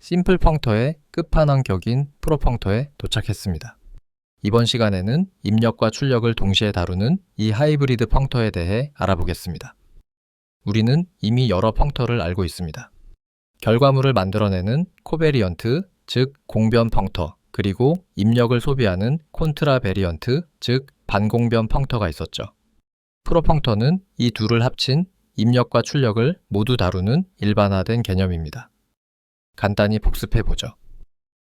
심플 펑터의 끝판왕격인 프로펑터에 도착했습니다. 이번 시간에는 입력과 출력을 동시에 다루는 이 하이브리드 펑터에 대해 알아보겠습니다. 우리는 이미 여러 펑터를 알고 있습니다. 결과물을 만들어내는 코베리언트, 즉 공변 펑터, 그리고 입력을 소비하는 콘트라 베리언트, 즉 반공변 펑터가 있었죠. 프로펑터는 이 둘을 합친 입력과 출력을 모두 다루는 일반화된 개념입니다. 간단히 복습해보죠.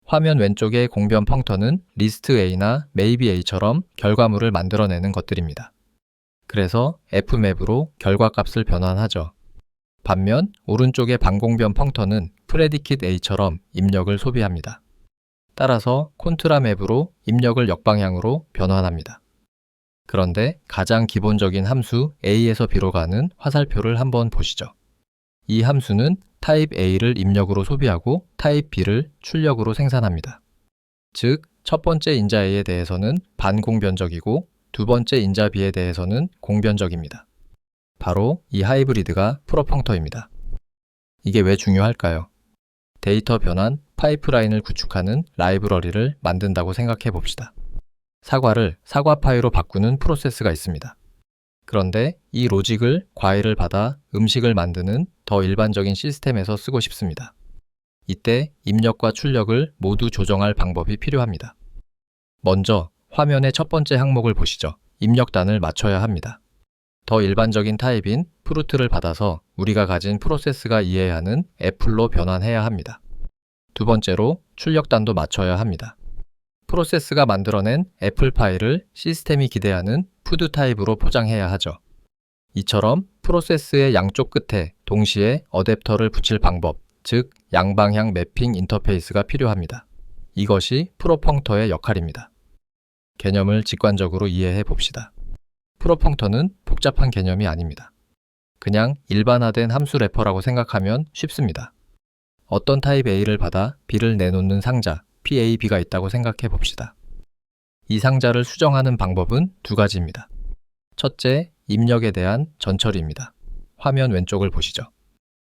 화면 왼쪽의 공변 펑터는 리스트 A나 maybe A처럼 결과물을 만들어내는 것들입니다. 그래서 fmap으로 결과값을 변환하죠. 반면 오른쪽의 반공변 펑터는 predicate A처럼 입력을 소비합니다. 따라서 콘트라맵으로 입력을 역방향으로 변환합니다. 그런데 가장 기본적인 함수 A에서 B로 가는 화살표를 한번 보시죠. 이 함수는 타입 A를 입력으로 소비하고 타입 B를 출력으로 생산합니다. 즉, 첫 번째 인자 A에 대해서는 반공변적이고 두 번째 인자 B에 대해서는 공변적입니다. 바로 이 하이브리드가 프로펑터입니다. 이게 왜 중요할까요? 데이터 변환 파이프라인을 구축하는 라이브러리를 만든다고 생각해 봅시다. 사과를 사과파이로 바꾸는 프로세스가 있습니다. 그런데 이 로직을 과일을 받아 음식을 만드는 더 일반적인 시스템에서 쓰고 싶습니다. 이때 입력과 출력을 모두 조정할 방법이 필요합니다. 먼저 화면의 첫 번째 항목을 보시죠. 입력단을 맞춰야 합니다. 더 일반적인 타입인 프루트를 받아서 우리가 가진 프로세스가 이해하는 애플로 변환해야 합니다. 두 번째로 출력단도 맞춰야 합니다. 프로세스가 만들어낸 애플 파일을 시스템이 기대하는 푸드 타입으로 포장해야 하죠. 이처럼 프로세스의 양쪽 끝에 동시에 어댑터를 붙일 방법, 즉 양방향 매핑 인터페이스가 필요합니다. 이것이 프로펑터의 역할입니다. 개념을 직관적으로 이해해 봅시다. 프로펑터는 복잡한 개념이 아닙니다. 그냥 일반화된 함수 래퍼라고 생각하면 쉽습니다. 어떤 타입 A를 받아 B를 내놓는 상자, PAB가 있다고 생각해 봅시다. 이 상자를 수정하는 방법은 두 가지입니다. 첫째, 입력에 대한 전처리입니다. 화면 왼쪽을 보시죠.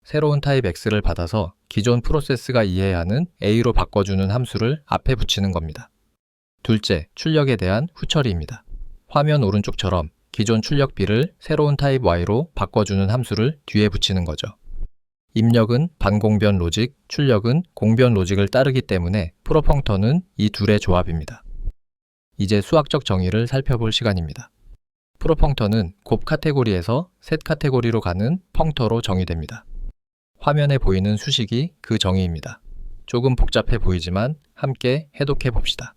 새로운 타입 X를 받아서 기존 프로세스가 이해하는 A로 바꿔주는 함수를 앞에 붙이는 겁니다. 둘째, 출력에 대한 후처리입니다. 화면 오른쪽처럼 기존 출력 B를 새로운 타입 Y로 바꿔주는 함수를 뒤에 붙이는 거죠. 입력은 반공변 로직, 출력은 공변 로직을 따르기 때문에 프로펑터는 이 둘의 조합입니다. 이제 수학적 정의를 살펴볼 시간입니다. 프로펑터는 곱 카테고리에서 셋 카테고리로 가는 펑터로 정의됩니다. 화면에 보이는 수식이 그 정의입니다. 조금 복잡해 보이지만 함께 해독해 봅시다.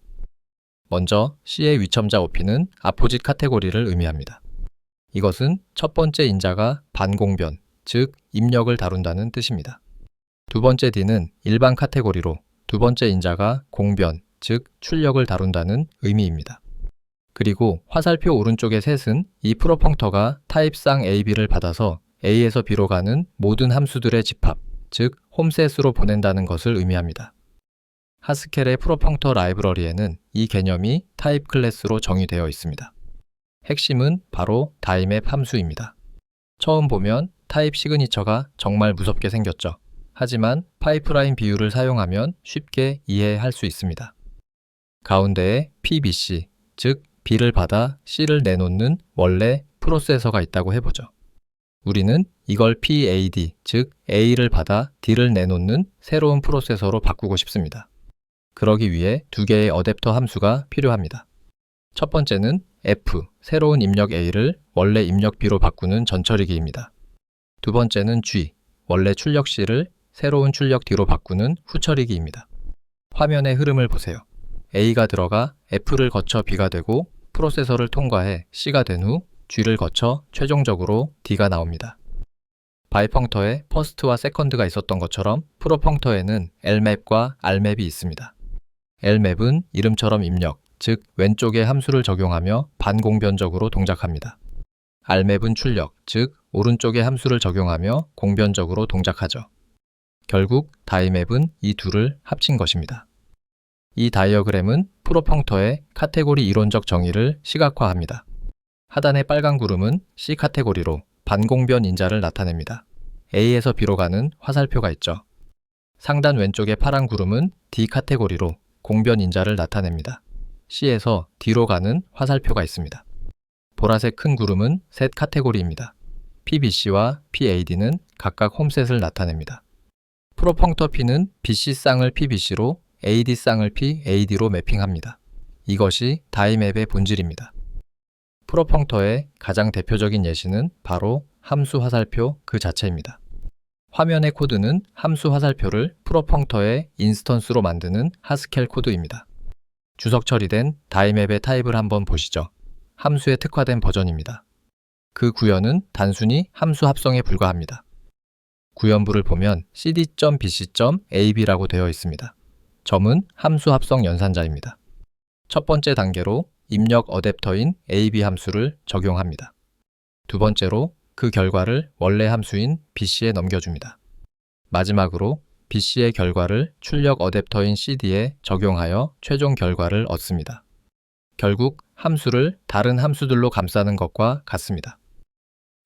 먼저 C의 위첨자 OP는 아포짓 카테고리를 의미합니다. 이것은 첫 번째 인자가 반공변, 즉 입력을 다룬다는 뜻입니다. 두 번째 D는 일반 카테고리로 두 번째 인자가 공변, 즉 출력을 다룬다는 의미입니다. 그리고 화살표 오른쪽의 셋은 이 프로펑터가 타입상 AB를 받아서 A에서 B로 가는 모든 함수들의 집합, 즉 홈셋으로 보낸다는 것을 의미합니다. 하스켈의 프로펑터 라이브러리에는 이 개념이 타입 클래스로 정의되어 있습니다. 핵심은 바로 다이맵 함수입니다. 처음 보면 타입 시그니처가 정말 무섭게 생겼죠. 하지만 파이프라인 비율을 사용하면 쉽게 이해할 수 있습니다. 가운데에 PBC, 즉 B를 받아 C를 내놓는 원래 프로세서가 있다고 해보죠. 우리는 이걸 PAD, 즉 A를 받아 D를 내놓는 새로운 프로세서로 바꾸고 싶습니다. 그러기 위해 두 개의 어댑터 함수가 필요합니다. 첫 번째는 F, 새로운 입력 A를 원래 입력 B로 바꾸는 전처리기입니다. 두 번째는 G, 원래 출력 C를 새로운 출력 D로 바꾸는 후처리기입니다. 화면의 흐름을 보세요. A가 들어가 F를 거쳐 B가 되고 프로세서를 통과해 C가 된 후 G를 거쳐 최종적으로 D가 나옵니다. 바이펑터에 퍼스트와 세컨드가 있었던 것처럼 프로펑터에는 Lmap과 Rmap이 있습니다. Lmap은 이름처럼 입력, 즉 왼쪽에 함수를 적용하며 반공변적으로 동작합니다. Rmap은 출력, 즉 오른쪽에 함수를 적용하며 공변적으로 동작하죠. 결국 다이맵은 이 둘을 합친 것입니다. 이 다이어그램은 프로펑터의 카테고리 이론적 정의를 시각화합니다. 하단의 빨간 구름은 C 카테고리로 반공변 인자를 나타냅니다. A에서 B로 가는 화살표가 있죠. 상단 왼쪽의 파란 구름은 D 카테고리로 공변 인자를 나타냅니다. C에서 D로 가는 화살표가 있습니다. 보라색 큰 구름은 셋 카테고리입니다. PBC와 PAD는 각각 홈셋을 나타냅니다. 프로펑터 P는 BC 쌍을 PBC로 AD 쌍을 PAD로 매핑합니다. 이것이 다이맵의 본질입니다. 프로펑터의 가장 대표적인 예시는 바로 함수 화살표 그 자체입니다. 화면의 코드는 함수 화살표를 프로펑터의 인스턴스로 만드는 하스켈 코드입니다. 주석 처리된 다이맵의 타입을 한번 보시죠. 함수에 특화된 버전입니다. 그 구현은 단순히 함수 합성에 불과합니다. 구현부를 보면 cd.bc.ab라고 되어 있습니다. 점은 함수 합성 연산자입니다. 첫 번째 단계로 입력 어댑터인 ab 함수를 적용합니다. 두 번째로 그 결과를 원래 함수인 bc에 넘겨줍니다. 마지막으로 bc의 결과를 출력 어댑터인 cd에 적용하여 최종 결과를 얻습니다. 결국 함수를 다른 함수들로 감싸는 것과 같습니다.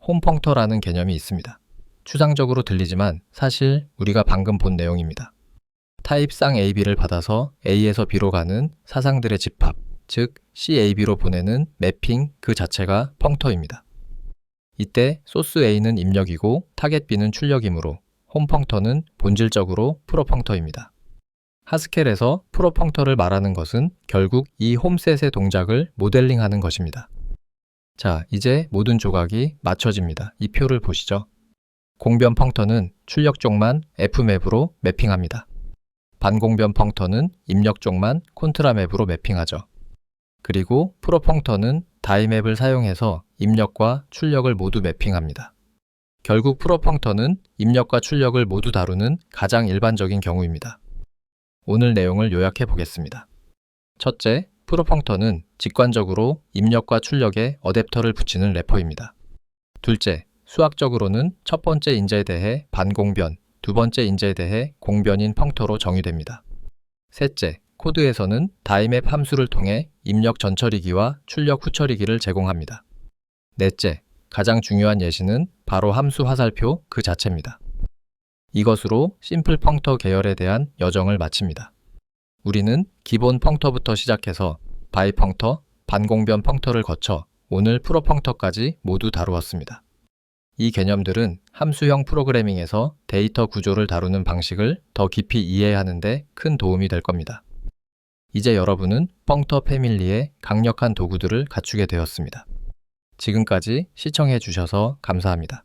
홈펑터라는 개념이 있습니다. 추상적으로 들리지만 사실 우리가 방금 본 내용입니다. 타입 쌍 AB를 받아서 A에서 B로 가는 사상들의 집합, 즉 CAB로 보내는 매핑 그 자체가 펑터입니다. 이때 소스 A는 입력이고 타겟 B는 출력이므로 홈펑터는 본질적으로 프로펑터입니다. 하스켈에서 프로펑터를 말하는 것은 결국 이 홈셋의 동작을 모델링하는 것입니다. 자, 이제 모든 조각이 맞춰집니다. 이 표를 보시죠. 공변 펑터는 출력 쪽만 F맵으로 매핑합니다. 반공변 펑터는 입력 쪽만 콘트라맵으로 매핑하죠. 그리고 프로펑터는 다이맵을 사용해서 입력과 출력을 모두 매핑합니다. 결국 프로펑터는 입력과 출력을 모두 다루는 가장 일반적인 경우입니다. 오늘 내용을 요약해 보겠습니다. 첫째, 프로펑터는 직관적으로 입력과 출력에 어댑터를 붙이는 래퍼입니다. 둘째, 수학적으로는 첫 번째 인자에 대해 반공변, 두 번째 인자에 대해 공변인 펑터로 정의됩니다. 셋째, 코드에서는 다이맵 함수를 통해 입력 전처리기와 출력 후처리기를 제공합니다. 넷째, 가장 중요한 예시는 바로 함수 화살표 그 자체입니다. 이것으로 심플 펑터 계열에 대한 여정을 마칩니다. 우리는 기본 펑터부터 시작해서 바이 펑터, 반공변 펑터를 거쳐 오늘 프로펑터까지 모두 다루었습니다. 이 개념들은 함수형 프로그래밍에서 데이터 구조를 다루는 방식을 더 깊이 이해하는 데 큰 도움이 될 겁니다. 이제 여러분은 펑터 패밀리의 강력한 도구들을 갖추게 되었습니다. 지금까지 시청해 주셔서 감사합니다.